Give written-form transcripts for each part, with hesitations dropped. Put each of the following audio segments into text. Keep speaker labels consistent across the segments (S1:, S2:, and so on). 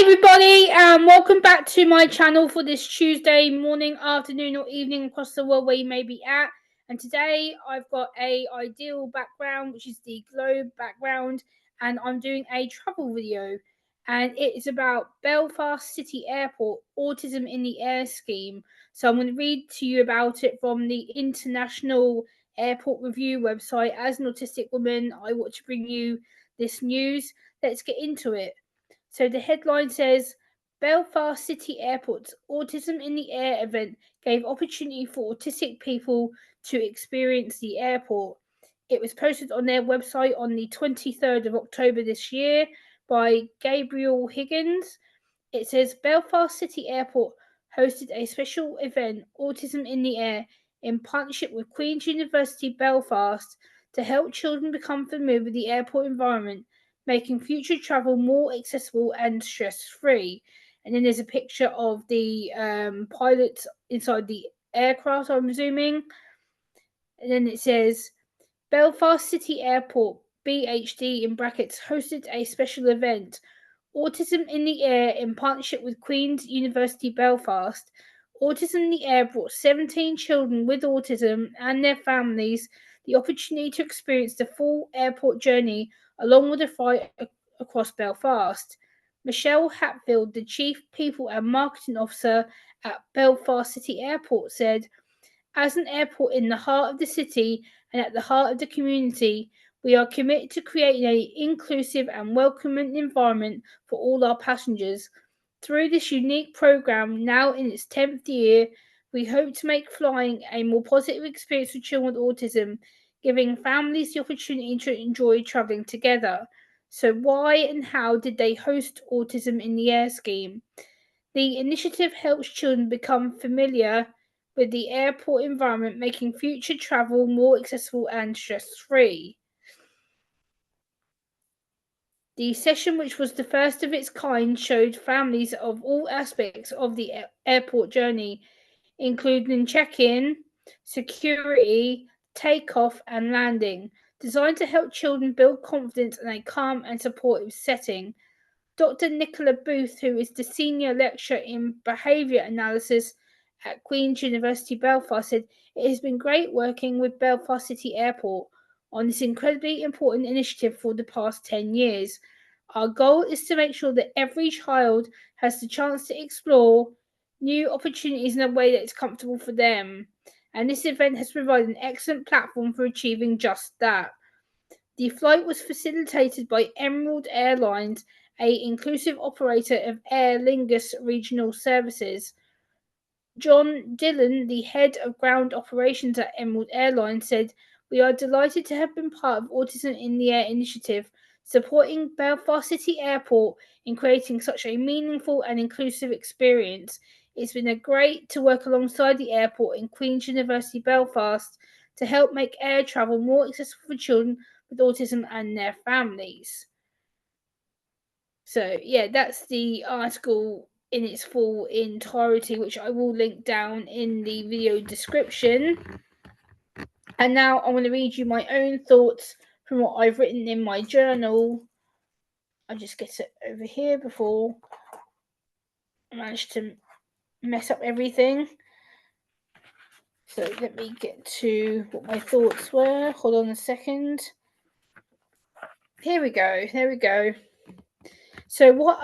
S1: everybody, and welcome back to my channel for this Tuesday morning, afternoon or evening across the world where you may be at. And today I've got a ideal background, which is the globe background, and I'm doing a travel video, and it is about Belfast City Airport Autism in the Air scheme. So I'm going to read to you about it from the International Airport Review website. As an autistic woman, I want to bring you this news. Let's get into it. So the headline says, Belfast City Airport's Autism in the Air event gave opportunity for autistic people to experience the airport. It was posted on their website on the 23rd of October this year by Gabriel Higgins. It says Belfast City Airport hosted a special event, Autism in the Air, in partnership with Queen's University Belfast to help children become familiar with the airport environment, making future travel more accessible and stress-free. And then there's a picture of the pilots inside the aircraft, I'm assuming. And then it says, Belfast City Airport, BHD in brackets, hosted a special event, Autism in the Air, in partnership with Queen's University Belfast. Autism in the Air brought 17 children with autism and their families the opportunity to experience the full airport journey along with a flight across Belfast. Michelle Hatfield, the Chief People and Marketing Officer at Belfast City Airport, said, as an airport in the heart of the city and at the heart of the community, we are committed to creating an inclusive and welcoming environment for all our passengers. Through this unique program, now in its 10th year, we hope to make flying a more positive experience for children with autism, giving families the opportunity to enjoy travelling together. So, why and how did they host Autism in the Air scheme? The initiative helps children become familiar with the airport environment, making future travel more accessible and stress-free. The session, which was the first of its kind, showed families of all aspects of the airport journey, including check-in, security, takeoff and landing, designed to help children build confidence in a calm and supportive setting. Dr. Nicola Booth, who is the Senior Lecturer in Behaviour Analysis at Queen's University Belfast, said, it has been great working with Belfast City Airport on this incredibly important initiative for the past 10 years. Our goal is to make sure that every child has the chance to explore new opportunities in a way that is comfortable for them. And this event has provided an excellent platform for achieving just that. The flight was facilitated by Emerald Airlines, an inclusive operator of Aer Lingus Regional Services. John Dillon, the head of ground operations at Emerald Airlines, said, we are delighted to have been part of Autism in the Air initiative, supporting Belfast City Airport in creating such a meaningful and inclusive experience. It's been great to work alongside the airport and Queen's University Belfast to help make air travel more accessible for children with autism and their families. So yeah, that's the article in its full entirety, which I will link down in the video description. And now I'm going to read you my own thoughts from what I've written in my journal. I'll just get it over here before I manage to mess up everything. So let me get to what my thoughts were. Hold on a second. Here we go. So what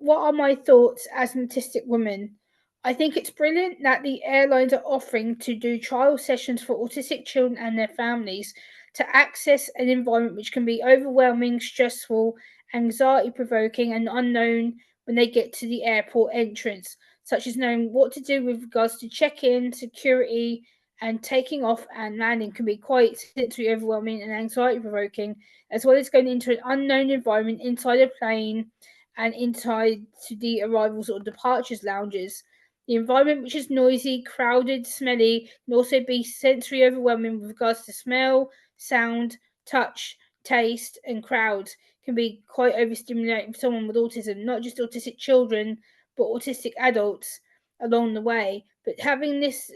S1: are my thoughts as an autistic woman? I think it's brilliant that the airlines are offering to do trial sessions for autistic children and their families to access an environment which can be overwhelming, stressful, anxiety-provoking and unknown when they get to the airport entrance, such as knowing what to do with regards to check-in, security, and taking off and landing can be quite sensory overwhelming and anxiety-provoking, as well as going into an unknown environment inside a plane and inside to the arrivals or departures lounges. The environment, which is noisy, crowded, smelly, can also be sensory overwhelming with regards to smell, sound, touch, taste, and crowds. Can be quite overstimulating for someone with autism, not just autistic children, but autistic adults along the way. But having this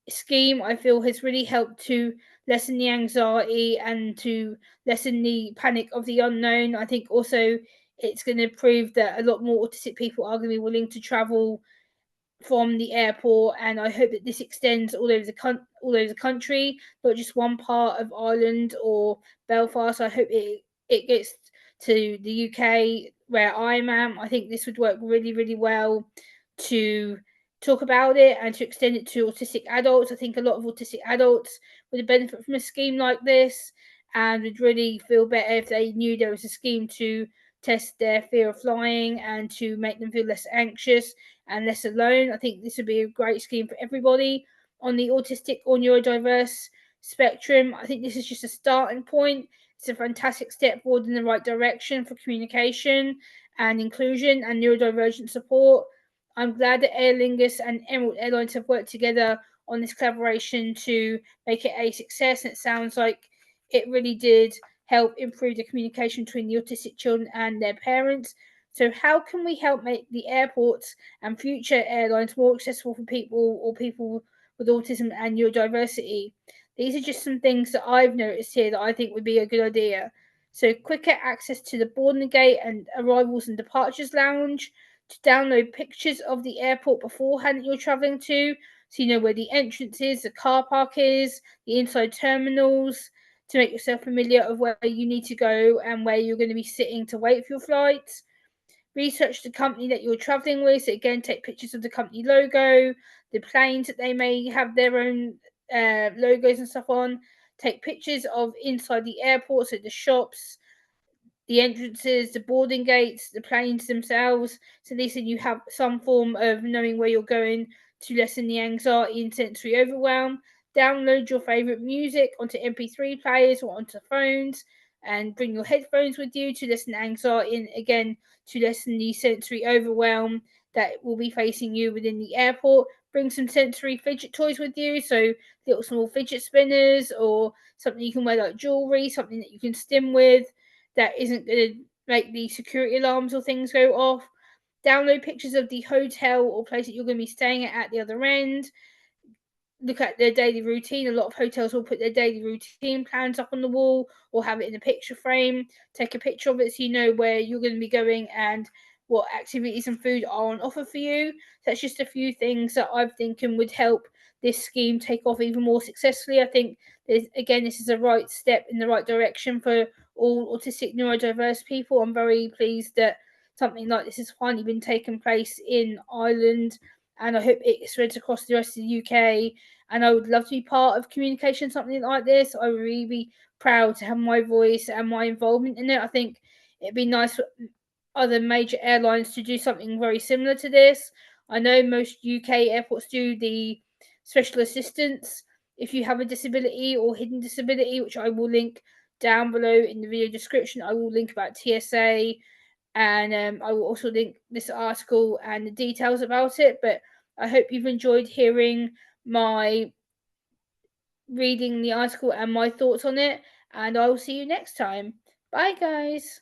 S1: scheme, I feel, has really helped to lessen the anxiety and to lessen the panic of the unknown. I think also it's going to prove that a lot more autistic people are going to be willing to travel from the airport, and I hope that this extends all over the country, not just one part of Ireland or Belfast. I hope it gets to the UK where I'm at. I think this would work really, really well to talk about it and to extend it to autistic adults. I think a lot of autistic adults would benefit from a scheme like this and would really feel better if they knew there was a scheme to test their fear of flying and to make them feel less anxious and less alone. I think this would be a great scheme for everybody on the autistic or neurodiverse spectrum. I think this is just a starting point. It's a fantastic step forward in the right direction for communication and inclusion and neurodivergent support. I'm glad that Aer Lingus and Emerald Airlines have worked together on this collaboration to make it a success, and it sounds like it really did help improve the communication between the autistic children and their parents. So, how can we help make the airports and future airlines more accessible for people or people with autism and neurodiversity? These are just some things that I've noticed here that I think would be a good idea. So, quicker access to the boarding gate and arrivals and departures lounge, to download pictures of the airport beforehand that you're travelling to, so you know where the entrance is, the car park is, the inside terminals, to make yourself familiar of where you need to go and where you're going to be sitting to wait for your flight. Research the company that you're traveling with. So again, take pictures of the company logo, the planes that they may have their own logos and stuff on. Take pictures of inside the airport, so the shops, the entrances, the boarding gates, the planes themselves. So these you have some form of knowing where you're going to lessen the anxiety and sensory overwhelm. Download your favourite music onto MP3 players or onto phones and bring your headphones with you to lessen anxiety and again to lessen the sensory overwhelm that will be facing you within the airport. Bring some sensory fidget toys with you, so little small fidget spinners or something you can wear like jewellery, something that you can stim with that isn't going to make the security alarms or things go off. Download pictures of the hotel or place that you're going to be staying at the other end. Look at their daily routine. A lot of hotels will put their daily routine plans up on the wall or have it in a picture frame. Take a picture of it so you know where you're going to be going and what activities and food are on offer for you. So that's just a few things that I'm thinking would help this scheme take off even more successfully. I think this is a right step in the right direction for all autistic neurodiverse people. I'm very pleased that something like this has finally been taking place in Ireland, and I hope it spreads across the rest of the UK. And I would love to be part of communication something like this. I would really be proud to have my voice and my involvement in it. I think it'd be nice for other major airlines to do something very similar to this. I know most UK airports do the special assistance if you have a disability or hidden disability, which I will link down below in the video description. I will link about TSA, and I will also link this article and the details about it. But I hope you've enjoyed hearing my reading the article and my thoughts on it, and I will see you next time. Bye, guys.